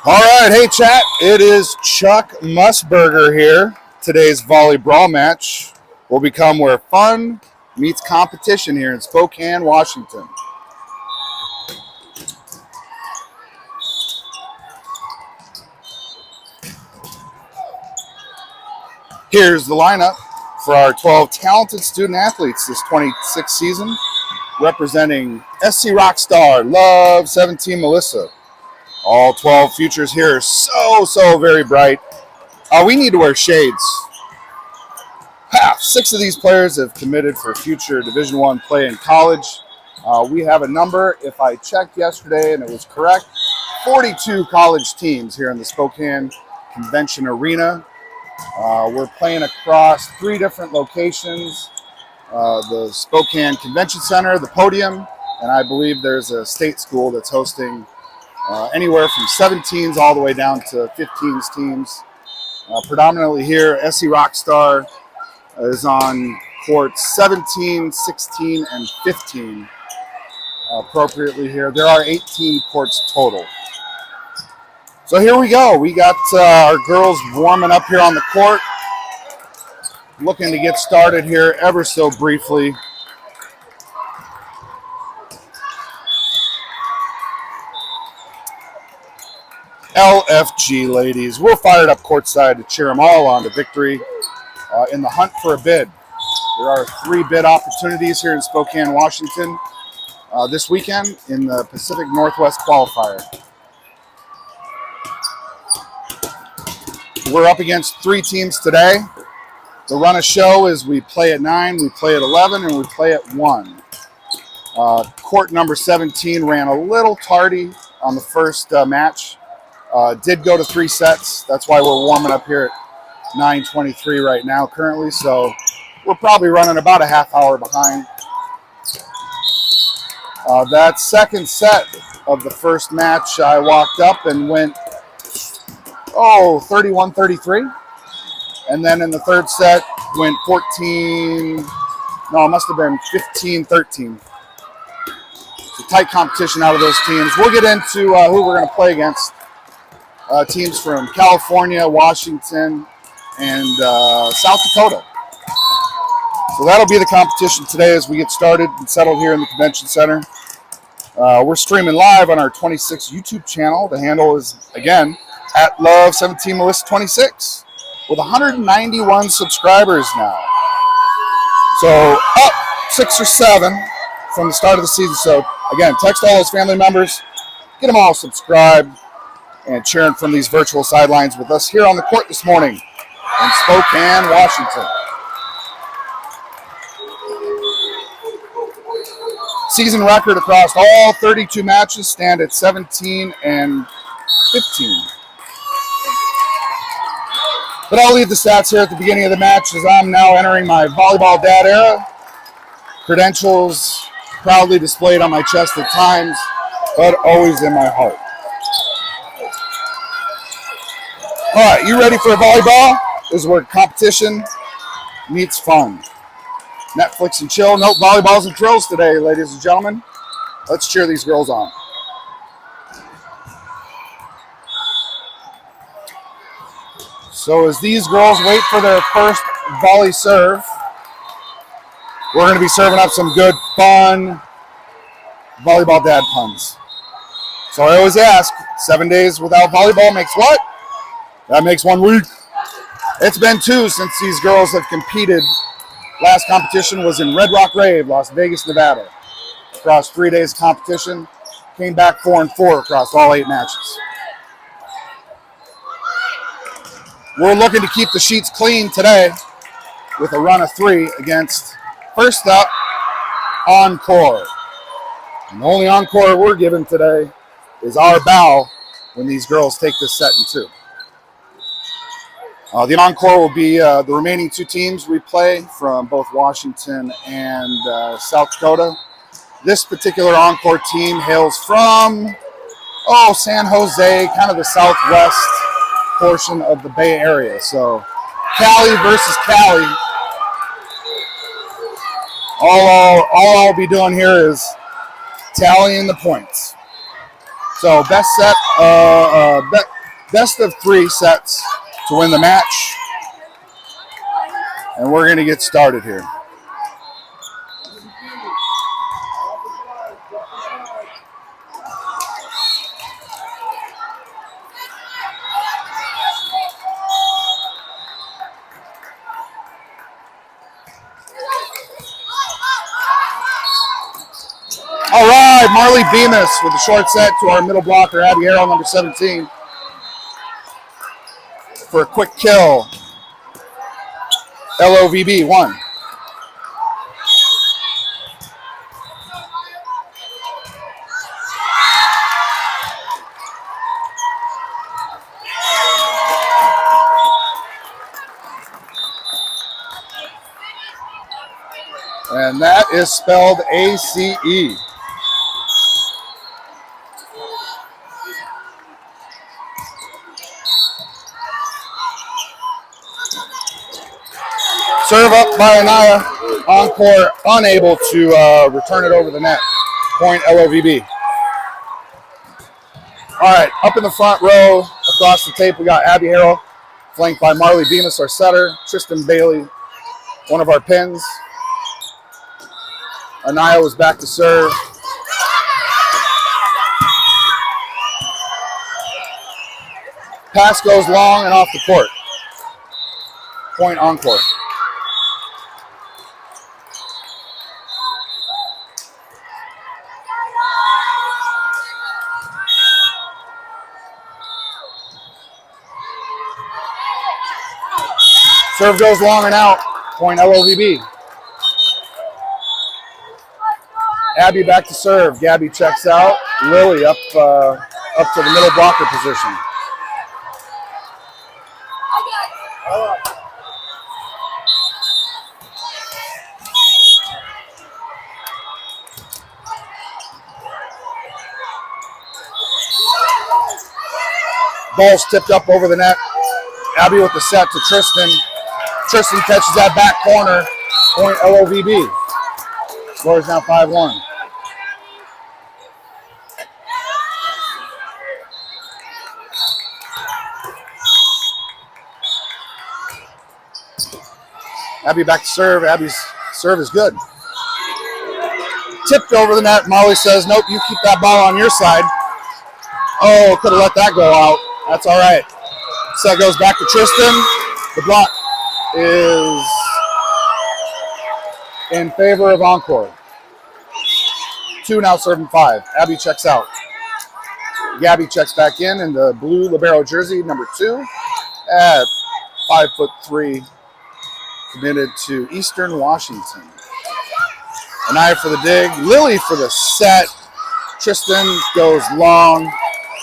All right, hey chat, it is Chuck Musburger here. Today's volley brawl match will become where fun meets competition here in Spokane, Washington. Here's the lineup for our 12 talented student athletes this 26th season, representing SC Rockstar, Love 17 Melissa. All 12 futures here are so very bright. We need to wear shades. 6 of these players have committed for future Division I play in college. We have a number, if I checked yesterday and it was correct, 42 college teams here in the Spokane Convention Arena. We're playing across 3 different locations. The Spokane Convention Center, the Podium, and I believe there's a state school that's hosting anywhere from 17s all the way down to 15s teams. Predominantly here, SC Rockstar is on courts 17, 16, and 15 appropriately here. There are 18 courts total. So here we go. We got our girls warming up here on the court. Looking to get started here ever so briefly. LFG ladies, we're fired up courtside to cheer them all on to victory in the hunt for a bid. There are 3 bid opportunities here in Spokane, Washington this weekend in the Pacific Northwest qualifier. We're up against 3 teams today. The run of show is we play at 9, we play at 11, and we play at 1. Court number 17 ran a little tardy on the first match. Did go to 3 sets. That's why we're warming up here at 9:23 right now currently. So we're probably running about a half hour behind. That second set of the first match, I walked up and went, 31-33. And then in the third set, went 15-13. It's a tight competition out of those teams. We'll get into who we're going to play against. Teams from California, Washington, and South Dakota. So that'll be the competition today as we get started and settled here in the Convention Center. We're streaming live on our 26 YouTube channel. The handle is, again, at Love17Melissa26 with 191 subscribers now. So up 6 or 7 from the start of the season. So, again, text all those family members, get them all subscribed, and cheering from these virtual sidelines with us here on the court this morning in Spokane, Washington. Season record across all 32 matches stand at 17 and 15. But I'll leave the stats here at the beginning of the match as I'm now entering my volleyball dad era. Credentials proudly displayed on my chest at times, but always in my heart. All right, you ready for a volleyball? This is where competition meets fun. Netflix and chill, no volleyballs and drills today, ladies and gentlemen. Let's cheer these girls on. So as these girls wait for their first volley serve, we're going to be serving up some good, fun volleyball dad puns. So I always ask, 7 days without volleyball makes what? That makes 1 week. It's been 2 since these girls have competed. Last competition was in Red Rock Rave, Las Vegas, Nevada. Across 3 days of competition, came back 4-4 across all 8 matches. We're looking to keep the sheets clean today with a run of 3 against, first up, Encore. And the only encore we're given today is our bow when these girls take this set in 2. The encore will be the remaining 2 teams we play from both Washington and South Dakota. This particular encore team hails from, San Jose, kind of the southwest portion of the Bay Area. So Cali versus Cali. All I'll be doing here is tallying the points. So best set, Best of 3 sets to win the match. And we're going to get started here. All right, Marley Bemis with the short set to our middle blocker, Abby Harrell, number 17, for a quick kill. LOVB 1. And that is spelled ACE. Serve up by Anaya. Encore unable to return it over the net. Point LOVB. All right, up in the front row, across the tape, we got Abby Harrell, flanked by Marley Bemis, our setter. Tristan Bailey, one of our pins. Anaya was back to serve. Pass goes long and off the court. Point Encore. Serve goes long and out. Point LOVB. Abby back to serve. Gabby checks out. Lily up to the middle blocker position. Ball's tipped up over the net. Abby with the set to Tristan. Tristan catches that back corner. Point LOVB. Score is now 5-1. Abby back to serve. Abby's serve is good. Tipped over the net. Molly says, nope, you keep that ball on your side. Oh, could have let that go out. That's all right. Set goes back to Tristan. The block is in favor of Encore. 2 now serving 5. Abby checks out. Gabby checks back in the blue libero jersey, number 2, at 5'3", committed to Eastern Washington. Anaya for the dig. Lily for the set. Tristan goes long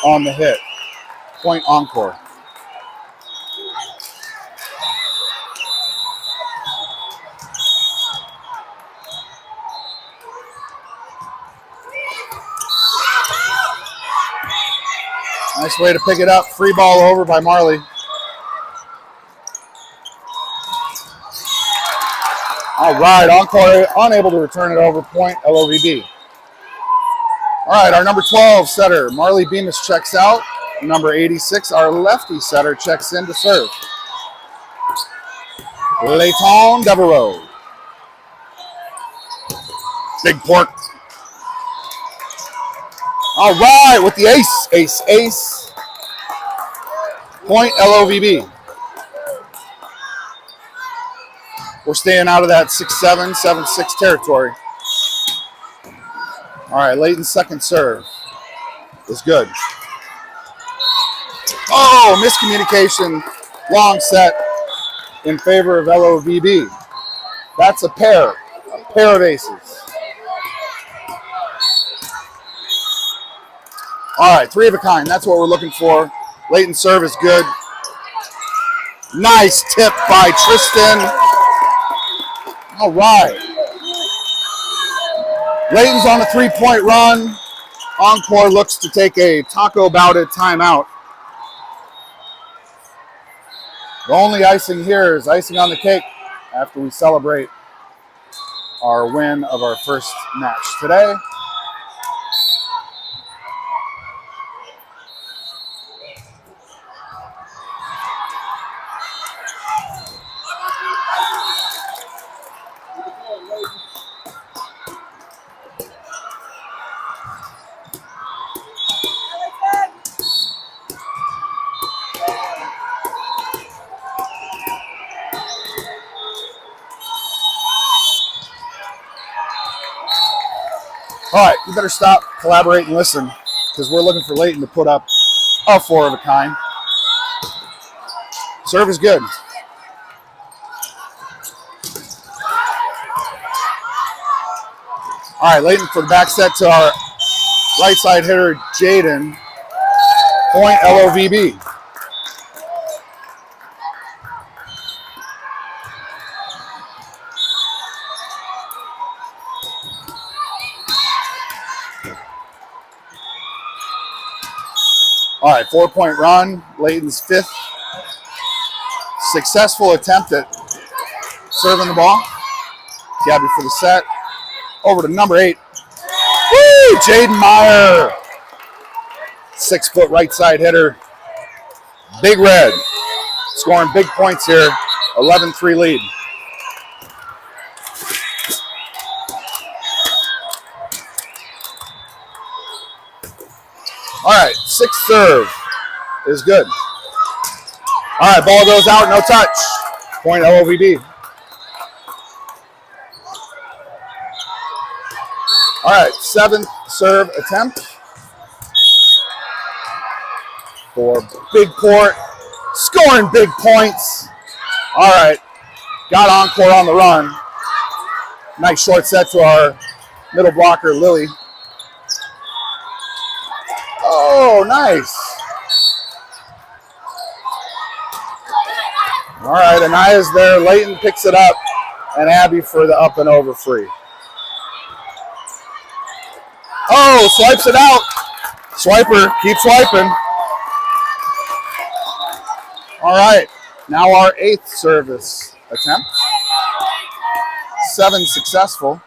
on the hit. Point Encore. Nice way to pick it up. Free ball over by Marley. All right, Encore unable to return it over. Point LOVB. All right, our number 12 setter, Marley Bemis, checks out. Number 86, our lefty setter, checks in to serve. Leighton Devereaux. Big pork. All right, with the ace, ace, ace. Point LOVB. We're staying out of that 6-7, 7-6 territory. All right, Leighton's second serve is good. Oh, miscommunication. Long set in favor of LOVB. That's a pair of aces. All right, 3 of a kind. That's what we're looking for. Leighton's serve is good. Nice tip by Tristan. All right. Leighton's on a 3-point run. Encore looks to take a Taco Bout-it timeout. The only icing here is icing on the cake after we celebrate our win of our first match today. All right, you better stop, collaborate, and listen, because we're looking for Layton to put up a 4 of a kind. Serve is good. All right, Layton for the back set to our right side hitter, Jaden. Point LOVB. All right, 4-point run. Layton's 5th successful attempt at serving the ball. Gabby for the set. Over to number 8. Woo! Jaden Meyer. 6-foot right side hitter. Big Red. Scoring big points here. 11-3 lead. All right, 6th serve is good. All right, ball goes out, no touch. Point LOVB. All right, 7th serve attempt for big court, scoring big points. All right, got Encore on the run. Nice short set to our middle blocker, Lily. Oh, nice. All right, Anaya's there. Layton picks it up, and Abby for the up and over free. Oh, swipes it out. Swiper, keep swiping. All right, now our 8th service attempt. 7 successful.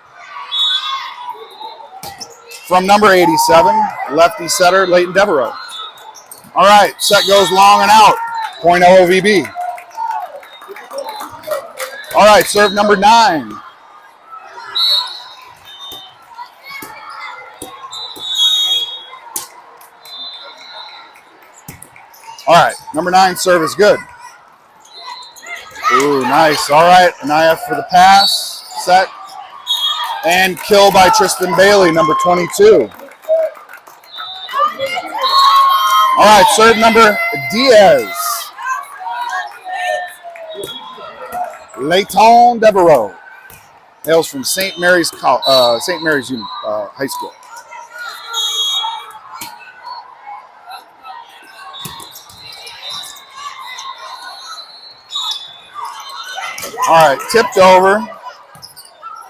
From number 87, lefty setter, Layton Devereaux. All right, set goes long and out. Point LOVB. All right, serve number 9. All right, number 9 serve is good. Ooh, nice. All right, Anaya for the pass, set, and kill by Tristan Bailey, number 22. All right, serve number Diaz. Layton Devereaux hails from St. Mary's High School. All right, tipped over.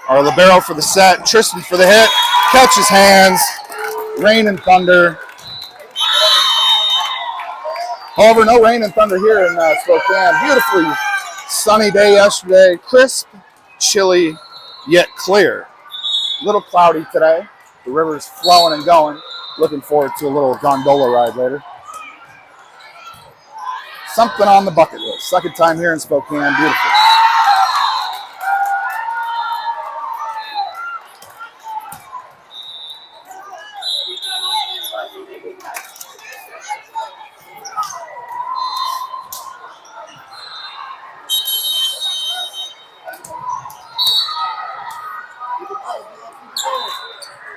Our libero for the set. Tristan for the hit. Catches hands. Rain and thunder. However, no rain and thunder here in Spokane. Beautifully sunny day yesterday. Crisp, chilly, yet clear. A little cloudy today. The river's flowing and going. Looking forward to a little gondola ride later. Something on the bucket list. Second time here in Spokane. Beautiful.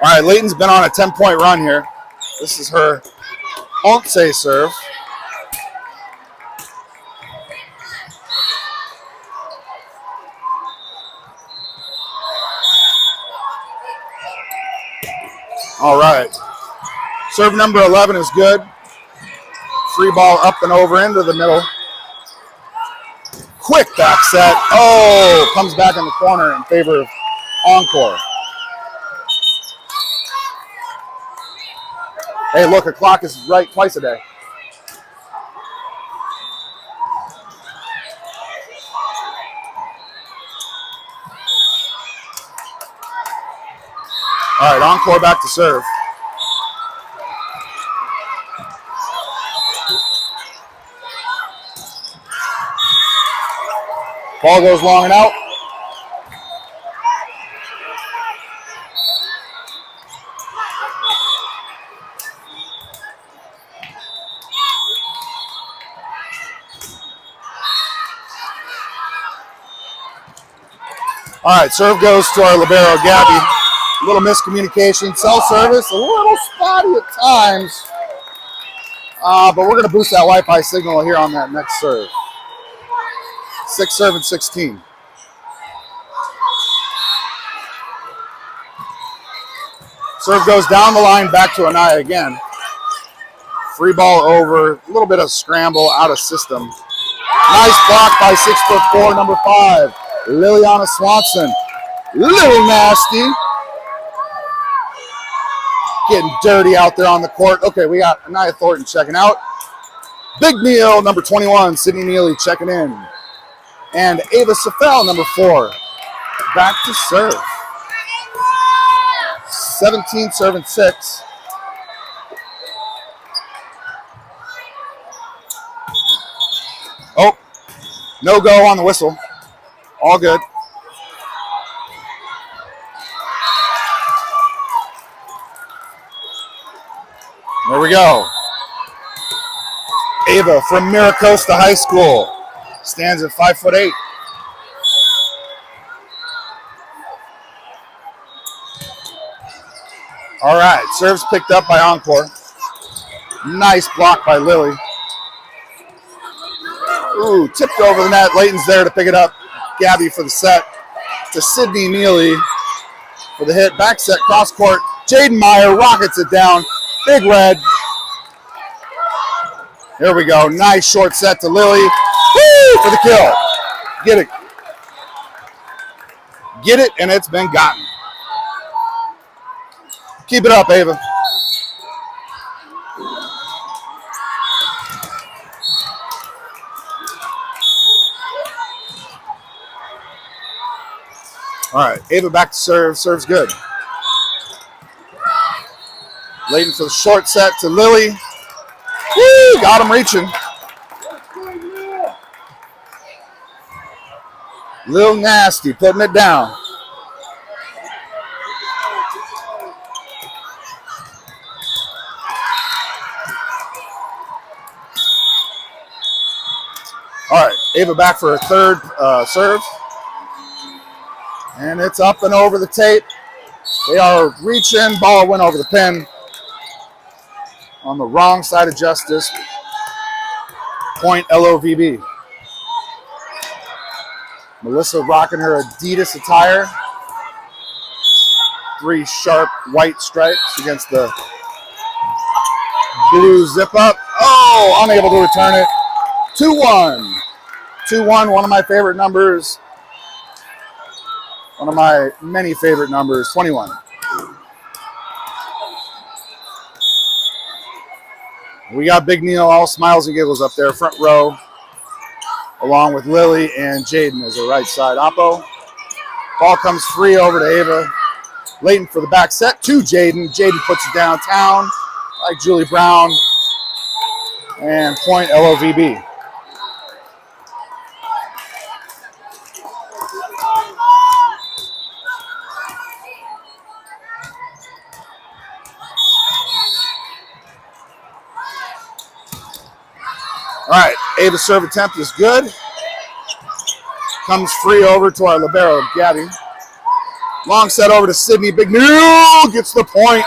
All right, Layton's been on a 10-point run here. This is her Encore CA serve. All right. Serve number 11 is good. Free ball up and over into the middle. Quick back set. Oh, comes back in the corner in favor of Encore. Hey, look, a clock is right twice a day. All right, Encore back to serve. Ball goes long and out. All right, serve goes to our libero, Gabby. A little miscommunication. Cell service, a little spotty at times. But we're going to boost that Wi-Fi signal here on that next serve. 6 serve and 16. Serve goes down the line, back to Anaya again. Free ball over, a little bit of scramble out of system. Nice block by 6'4", number 5, Liliana Swanson. Little nasty. Getting dirty out there on the court. Okay, we got Anaya Thornton checking out. Big Neal, number 21, Sydney Neely checking in. And Ava Safel, number 4, back to serve. 17 serve and 6. Oh, no go on the whistle. All good. There we go. Ava from Miracosta High School stands at 5'8". All right, serves picked up by Encore. Nice block by Lily. Ooh, tipped over the net. Layton's there to pick it up. Gabby for the set to Sydney Neely for the hit. Back set, cross court. Jaden Meyer rockets it down. Big Red. Here we go. Nice short set to Lily. Woo! For the kill. Get it. Get it, and it's been gotten. Keep it up, Ava. All right, Ava back to serve. Serves good. Layton for the short set to Lily. Woo! Got him reaching. Lil Nasty putting it down. All right, Ava back for her third serve. And it's up and over the tape. They are reaching. Ball went over the pin. On the wrong side of justice. Point LOVB. Melissa rocking her Adidas attire. 3 sharp white stripes against the blue zip up. Oh, unable to return it. 2-1. 2-1, one of my favorite numbers. One of my many favorite numbers, 21. We got Big Neal, all smiles and giggles up there, front row, along with Lily and Jaden as a right side oppo. Ball comes free over to Ava. Layton for the back set to Jaden. Jaden puts it downtown like Julie Brown. And point LOVB. All right, Ava's serve attempt is good. Comes free over to our libero, Gabby. Long set over to Sydney. Big Neal gets the point.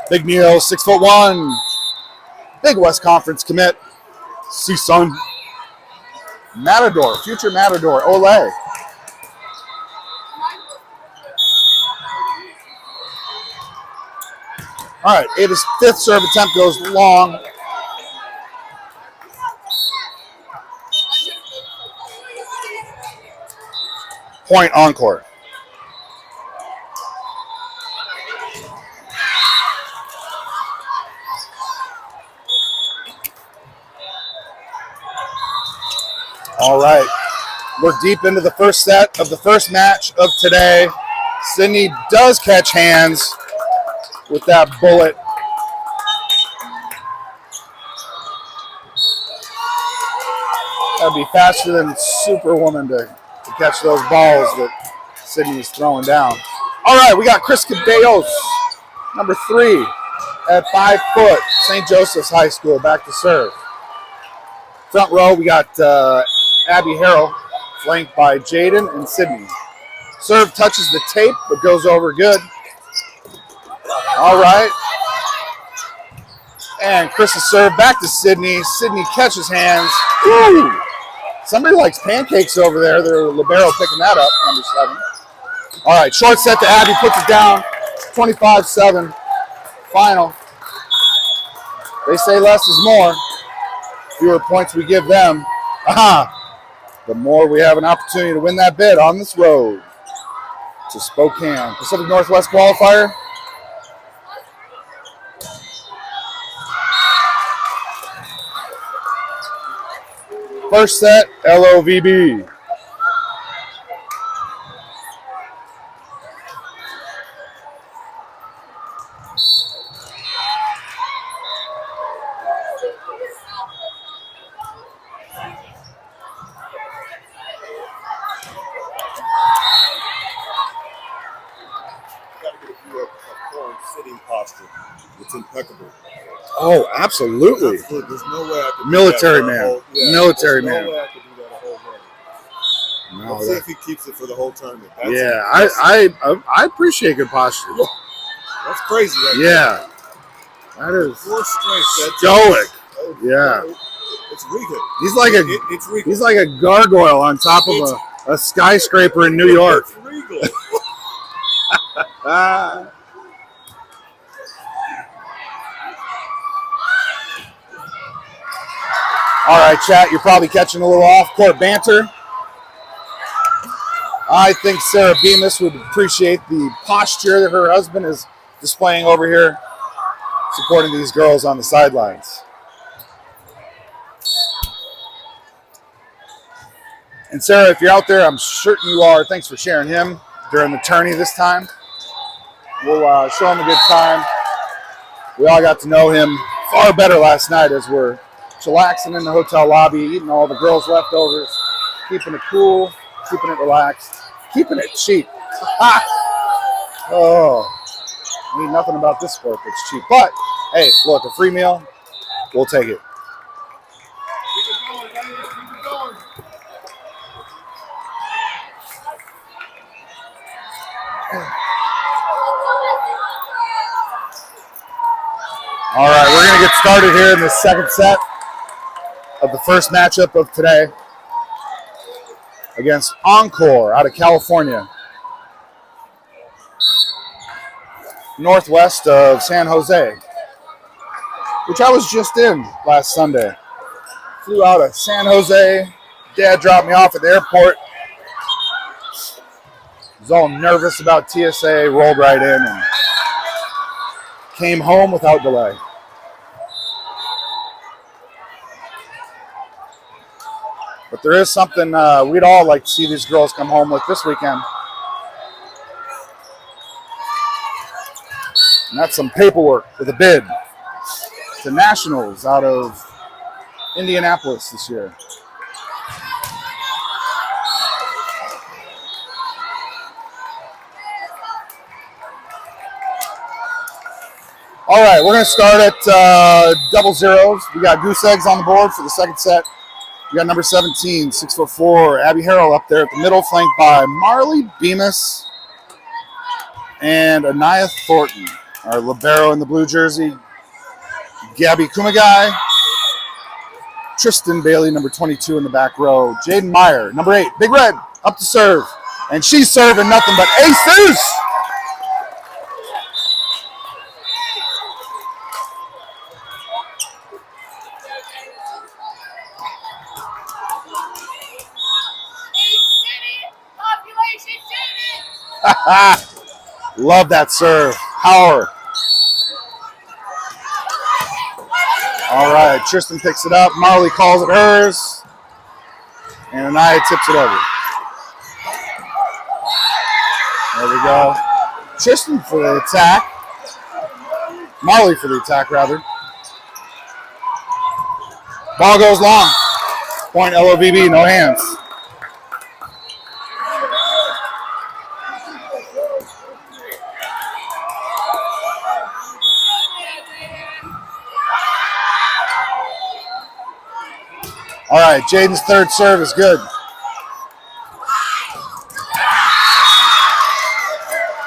Big Neal, 6'1". Big West Conference commit. C-Sun. Matador, future Matador, Olay. All right, Ava's 5th serve attempt goes long. Point Encore. All right, we're deep into the first set of the first match of today. Sydney does catch hands with that bullet. That'd be faster than Superwoman to catch those balls that Sydney is throwing down. All right, we got Chris Cadeos, number 3, at 5 foot, St. Joseph's High School, back to serve. Front row, we got Abby Harrell, flanked by Jaden and Sydney. Serve touches the tape, but goes over good. All right. And Chris's serve back to Sydney. Sydney catches hands. Ooh. Somebody likes pancakes over there. They're libero picking that up, number 7. All right, short set to Abby, puts it down. 25-7. Final. They say less is more. Fewer points we give them. The more we have an opportunity to win that bid on this road to Spokane. Pacific Northwest qualifier. First set, LOVB. Sitting posture. It's impeccable. Oh, absolutely. There's no way I could military do that man. Whole, Military man. No way I could do that a whole game. No, Let's see if he keeps it for the whole tournament. That's I appreciate good posture. That's crazy. Right yeah. That is full strength. Stoic. Yeah. It's regal. He's like it's regal. He's like a gargoyle on top of a skyscraper in New York. It's regal. All right, chat, you're probably catching a little off-court banter. I think Sarah Bemis would appreciate the posture that her husband is displaying over here, supporting these girls on the sidelines. And Sarah, if you're out there, I'm certain you are. Thanks for sharing him during the tourney this time. We'll show him a good time. We all got to know him far better last night as we're chillaxing in the hotel lobby, eating all the girls' leftovers, keeping it cool, keeping it relaxed, keeping it cheap. Oh, I mean nothing about this sport that's cheap. But, hey, look, a free meal, we'll take it. All right, we're going to get started here in the second set of the first matchup of today against Encore out of California, northwest of San Jose, which I was just in last Sunday. Flew out of San Jose. Dad dropped me off at the airport. Was all nervous about TSA, rolled right in and came home without delay. But there is something we'd all like to see these girls come home with this weekend. And that's some paperwork with a bid to Nationals out of Indianapolis this year. All right, we're going to start at double zeros. We got goose eggs on the board for the second set. We got number 17, 6'4", Abby Harrell up there at the middle, flanked by Marley Bemis and Anaya Thornton. Our libero in the blue jersey, Gabby Kumagai, Tristan Bailey, number 22 in the back row, Jaden Meyer, number 8, Big Red, up to serve. And she's serving nothing but aces. Love that serve. Power. All right, Tristan picks it up. Marley calls it hers. And Anaya tips it over. There we go. Tristan for the attack. Marley for the attack, rather. Ball goes long. Point LOVB, no hands. All right, Jaden's third serve is good.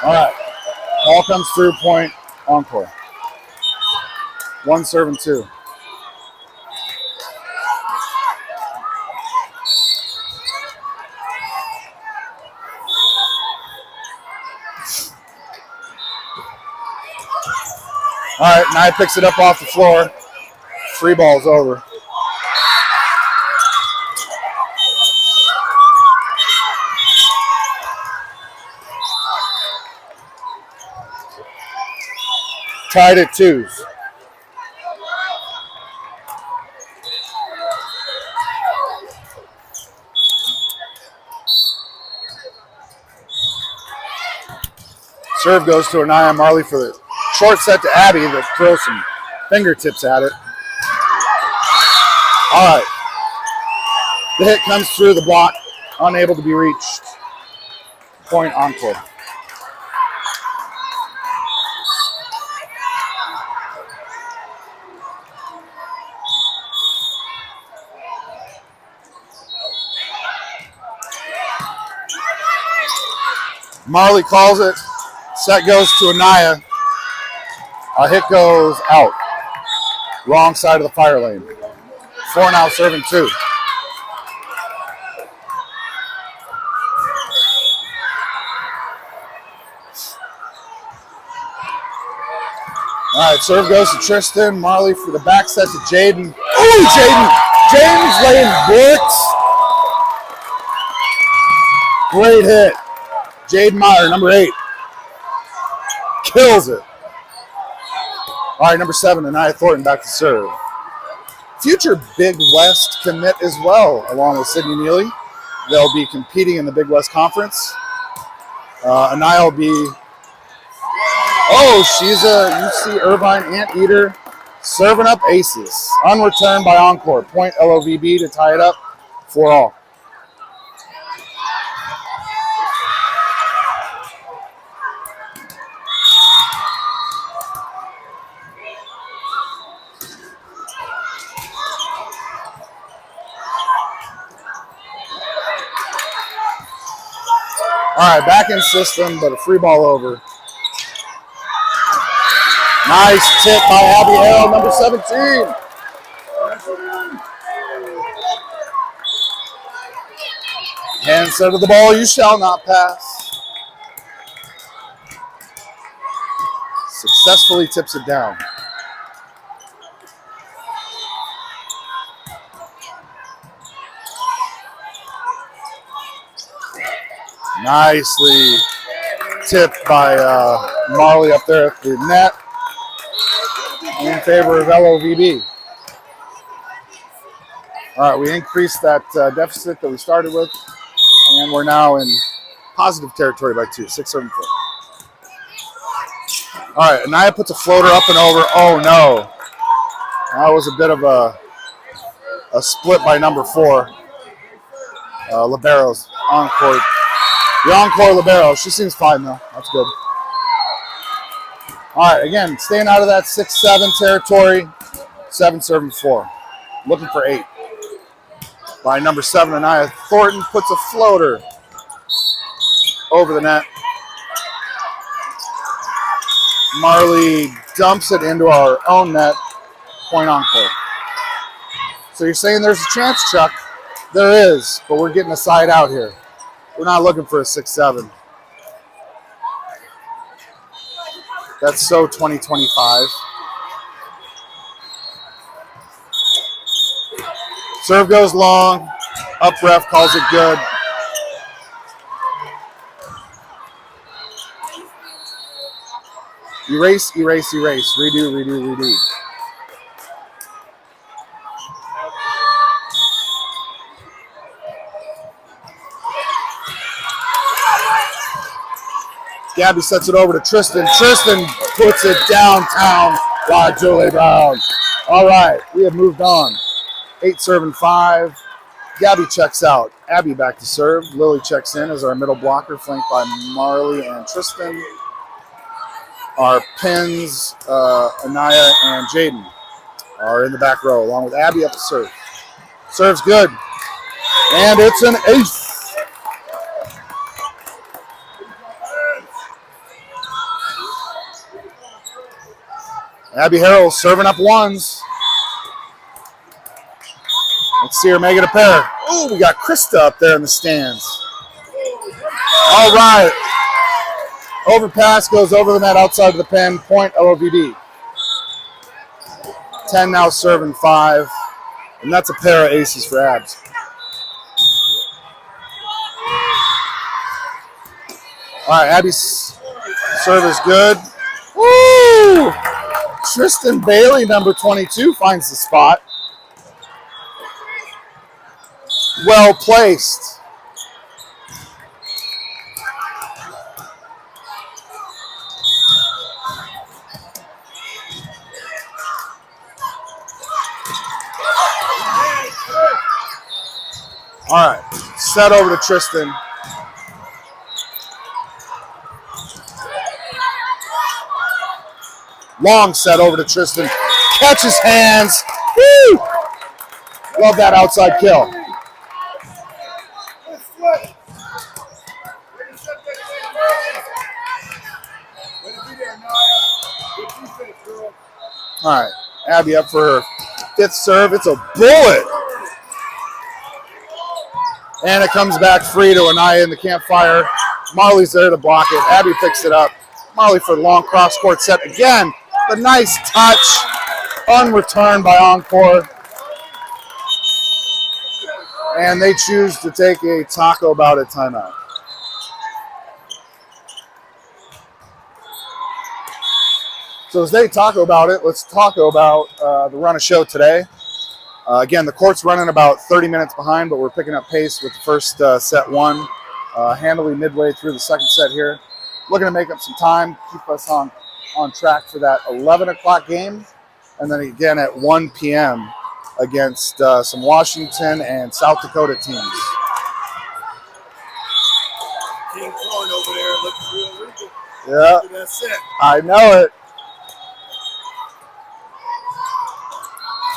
All right. Ball comes through, point, Encore. 1 serve and 2. All right, Nye picks it up off the floor. Free ball's over. Tied at 2s. Serve goes to Anaya Marley for the short set to Abby that throws some fingertips at it. All right. The hit comes through the block, unable to be reached. Point, Encore. Marley calls it. Set goes to Anaya. A hit goes out. Wrong side of the fire lane. 4 now serving 2. All right, serve goes to Tristan. Marley for the back set to Jaden. Ooh, Jaden! Jaden's laying bricks. Great hit. Jaden Meyer, number 8. Kills it. All right, number 7, Anaya Thornton back to serve. Future Big West commit as well, along with Sydney Neely. They'll be competing in the Big West Conference. Anaya will be... Oh, she's a UC Irvine Anteater, serving up aces. Unreturned by Encore. Point LOVB to tie it up 4-all. All right, back in system, but a free ball over. Nice tip by Abby Hale, number 17. Hand set of the ball, you shall not pass. Successfully tips it down. Nicely tipped by Marley up there at the net in favor of LOVB. All right, we increased that deficit that we started with, and we're now in positive territory by 2, 6-7-4. All right, Anaya puts a floater up and over. Oh, no. That was a bit of a split by number 4. Liberos, Encore. The Encore Libero. She seems fine, though. That's good. All right, again, staying out of that 6-7 territory. 7 serving 4. Looking for 8. By number 7, Anaya Thornton puts a floater over the net. Marley dumps it into our own net. Point Encore. So you're saying there's a chance, Chuck? There is, but we're getting a side out here. We're not looking for a 6-7. That's so 2025. Serve goes long. Up ref calls it good. Erase, erase, erase. Redo, redo, redo. Gabby sets it over to Tristan. Tristan puts it downtown by Julie Brown. All right, we have moved on. 8 serving 5. Gabby checks out. Abby back to serve. Lily checks in as our middle blocker, flanked by Marley and Tristan. Our pins, Anaya and Jaden, are in the back row, along with Abby up to serve. Serves good. And it's an ace. Abby Harrell serving up ones. Let's see her make it a pair. Oh, we got Krista up there in the stands. All right. Overpass goes over the net outside of the pen. Point LOVB. 10 now serving 5. And that's a pair of aces for Abs. All right, Abby's serve is good. Woo! Tristan Bailey, number 22, finds the spot. Well placed. All right, set over to Tristan. Long set over to Tristan. Catches hands. Woo! Love that outside kill. All right, Abby up for her 5th serve. It's a bullet. And it comes back free to Anaya in the campfire. Marley's there to block it. Abby picks it up. Marley for the long cross-court set again. The nice touch. Unreturned by Encore. And they choose to take a Taco About It timeout. So as they talk about it, let's talk about the run of show today. Again, the court's running about 30 minutes behind, but we're picking up pace with the first set won. Handily midway through the second set here. Looking to make up some time, keep us on track for that 11 o'clock game. And then again at 1 p.m. against some Washington and South Dakota teams. King Corn over there looking real good. Yeah, That's it. I know it.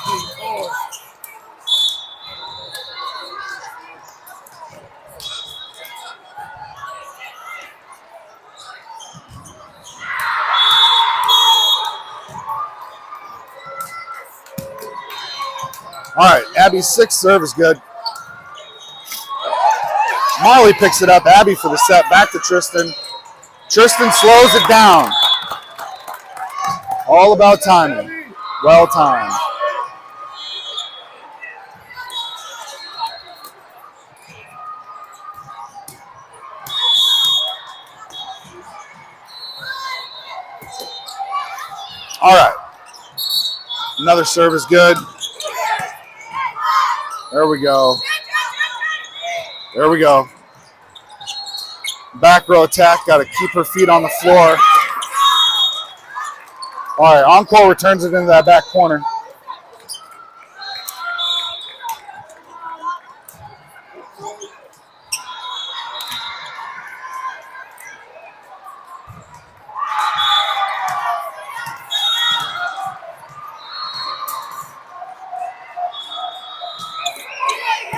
King Corn. All right, Abby's 6th serve is good. Marley picks it up. Abby for the set. Back to Tristan. Tristan slows it down. All about timing. Well timed. All right. Another serve is good. There we go. There we go. Back row attack. Got to keep her feet on the floor. All right, Encore returns it into that back corner.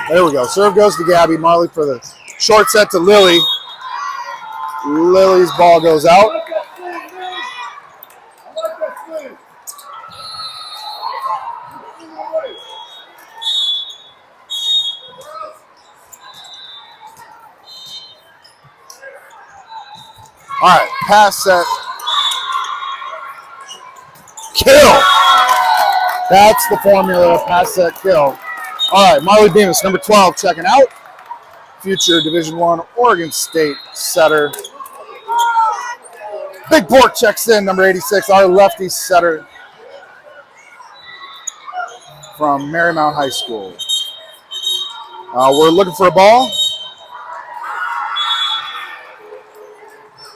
There we go. Serve goes to Gabby. Marley for the short set to Lily. Lily's ball goes out. All right, pass set. Kill. That's the formula, pass set, kill. All right, Marley Bemis, number 12, checking out. Future Division I Oregon State setter. Big Pork checks in, number 86, our lefty setter from Marymount High School. We're looking for a ball.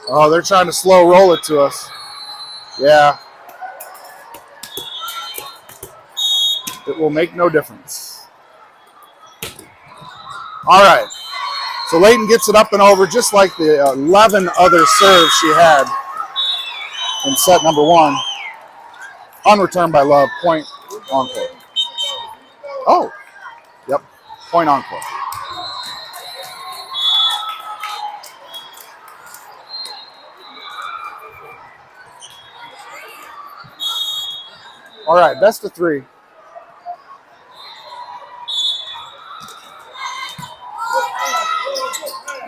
Oh, they're trying to slow roll it to us. Yeah. It will make no difference. All right. So Layton gets it up and over just like the 11 other serves she had in set number 1. Unreturned by Love. Point Encore. Oh. Yep. Point Encore. All right, best of 3.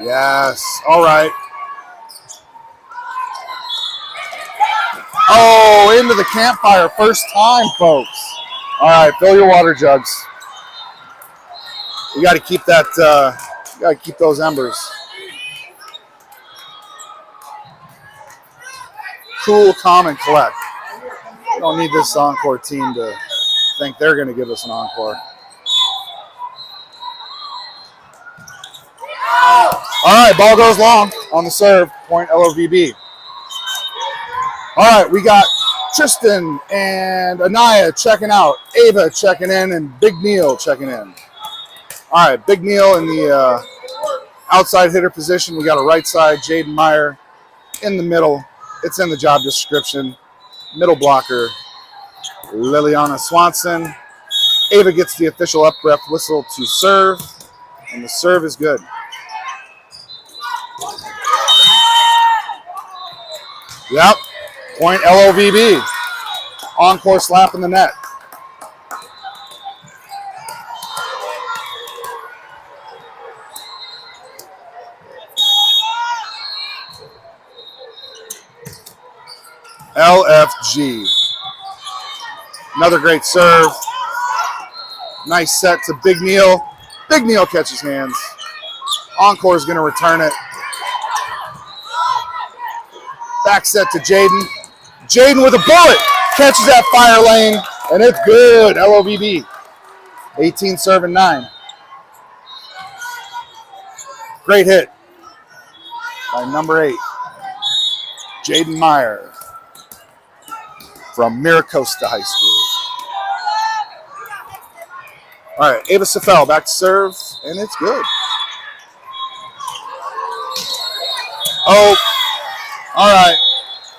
Yes. All right. Oh, into the campfire. First time, folks. All right, fill your water jugs. We got to keep that, got to keep those embers. Cool, calm, and collect. We don't need this Encore team to think they're going to give us an encore. All right, ball goes long on the serve. Point LOVB. All right, we got Tristan and Anaya checking out. Ava checking in, and Big Neil checking in. All right, Big Neil in the outside hitter position. We got a right side, Jaden Meyer in the middle. It's in the job description. Middle blocker, Liliana Swanson. Ava gets the official up ref whistle to serve, and the serve is good. Yep, point LOVB. Encore slap in the net. LFG. Another great serve. Nice set to Big Neil. Big Neil catches hands. Encore is going to return it. Back set to Jaden. Jaden with a bullet. Catches that fire lane, and it's good. LOVB. 18 serving 9. Great hit by number 8. Jaden Meyer from Miracosta High School. All right, Ava Safel back to serve, and it's good. Oh, all right.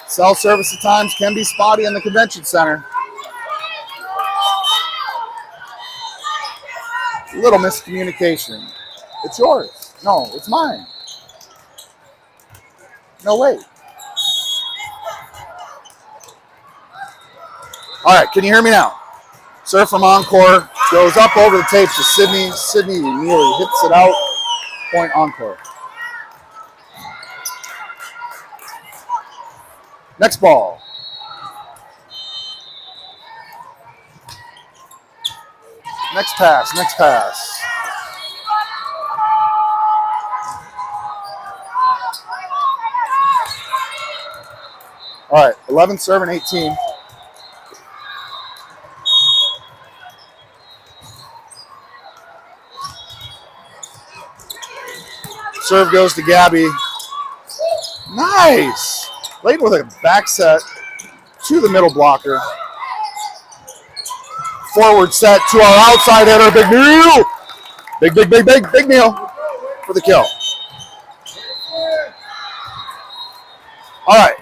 Cell service at times can be spotty in the convention center. Little miscommunication. It's yours. No, it's mine. No, wait. All right, can you hear me now? Serve from Encore. Goes up over the tape to Sydney. Sydney nearly hits it out. Point Encore. Next ball. Next pass, next pass. All right, 11 serving 18. Serve goes to Gabby. Nice. Late with a back set to the middle blocker. Forward set to our outside hitter, Big Neil. Big Neil for the kill. All right.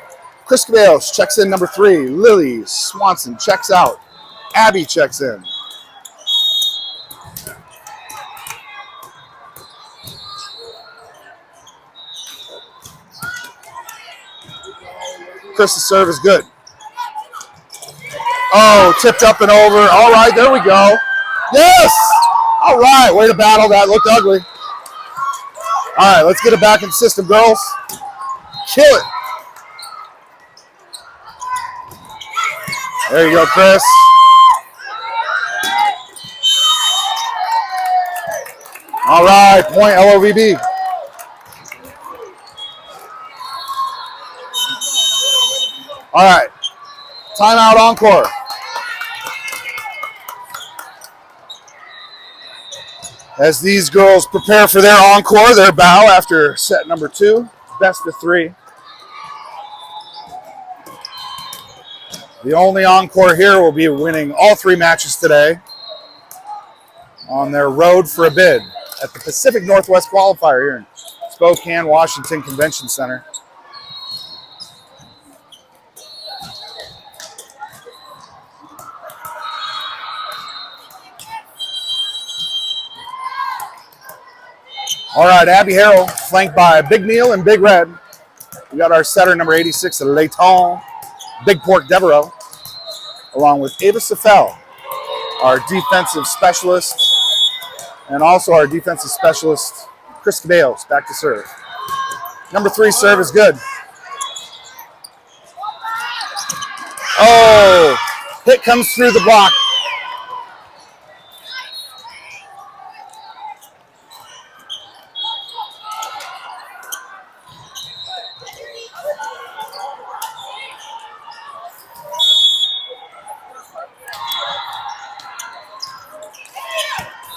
Chris Caballos checks in number 3. Lily Swanson checks out. Abby checks in. Chris's serve is good. Oh, tipped up and over. All right, there we go. Yes! All right, way to battle. That looked ugly. All right, let's get it back in the system, girls. Kill it. There you go, Chris. All right, point LOVB. All right, timeout Encore. As these girls prepare for their encore, their bow after set number 2, best of 3. The only encore here will be winning all 3 matches today on their road for a bid at the Pacific Northwest Qualifier here in Spokane, Washington Convention Center. All right, Abby Harrell, flanked by Big Neil and Big Red. We got our setter, number 86, Layton, Big Pork Devereaux. along with Ava Safel, our defensive specialist, and also our defensive specialist, Chris Caballos, back to serve. Number 3 serve is good. Oh, hit comes through the block.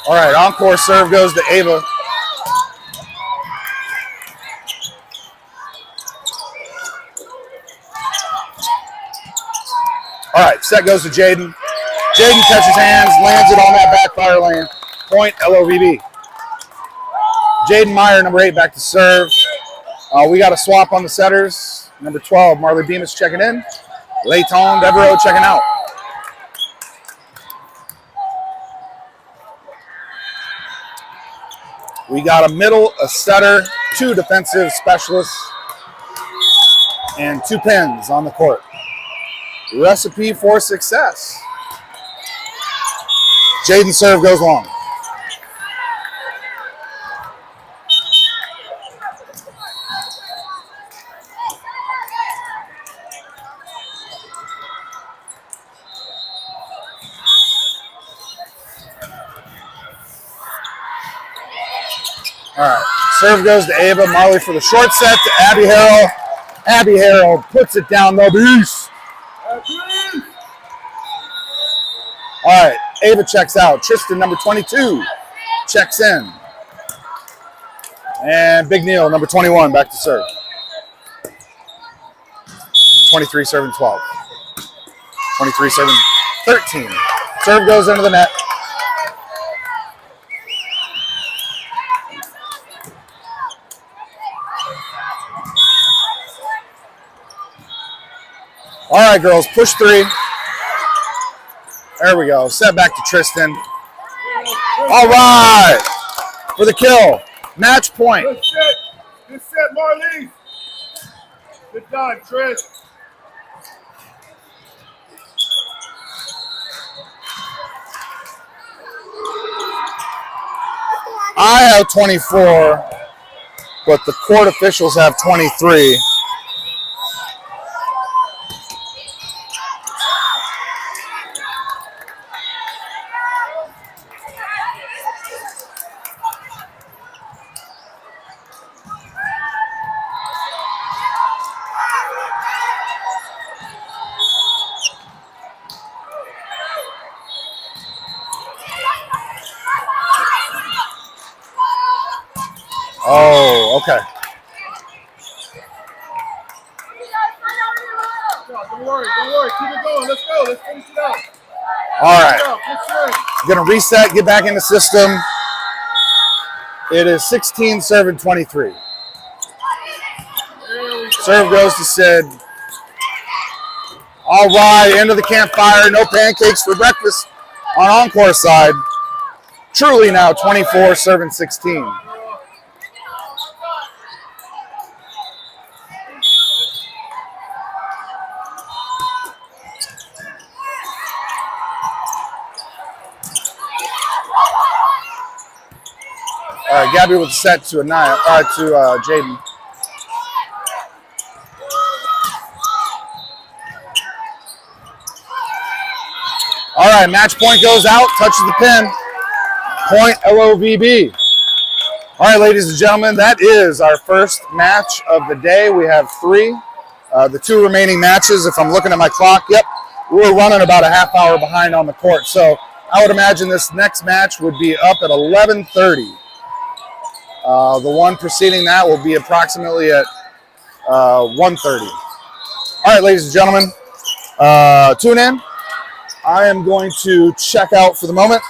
All right, Encore serve goes to Ava. All right, set goes to Jaden. Jaden catches hands, lands it on that backfire lane. Point LOVB. Jaden Meyer, number 8, back to serve. We got a swap on the setters. Number 12, Marley Bemis checking in. Layton Devereaux checking out. We got a middle, a setter, 2 defensive specialists, and 2 pins on the court. Recipe for success. Jaden serve goes long. All right, serve goes to Ava. Marley for the short set to Abby Harrell. Abby Harrell puts it down the beast. All right, Ava checks out. Tristan, number 22, checks in. And Big Neil, number 21, back to serve. 23 serving 12. 23 serving 13. Serve goes into the net. All right, girls, push 3. There we go. Set back to Tristan. All right, for the kill. Match point. Good set. Good set, Marley. Good done, Tris. I have 24, but the court officials have 23. Oh, okay. Don't worry. Keep it going. Let's go. Let's finish it up. All right. Going to reset, get back in the system. It is 16 serving 23. Serve goes to Sid. All right, end of the campfire. No pancakes for breakfast on Encore side. Truly now 24 serving 16. All right, Gabby with the set to Jaden. All right, match point goes out, touches the pin. Point LOVB. All right, ladies and gentlemen, that is our first match of the day. We have 3. The 2 remaining matches, if I'm looking at my clock, yep, we're running about a half hour behind on the court. So I would imagine this next match would be up at 11:30. The one preceding that will be approximately at 1:30. All right, ladies and gentlemen, tune in. I am going to check out for the moment.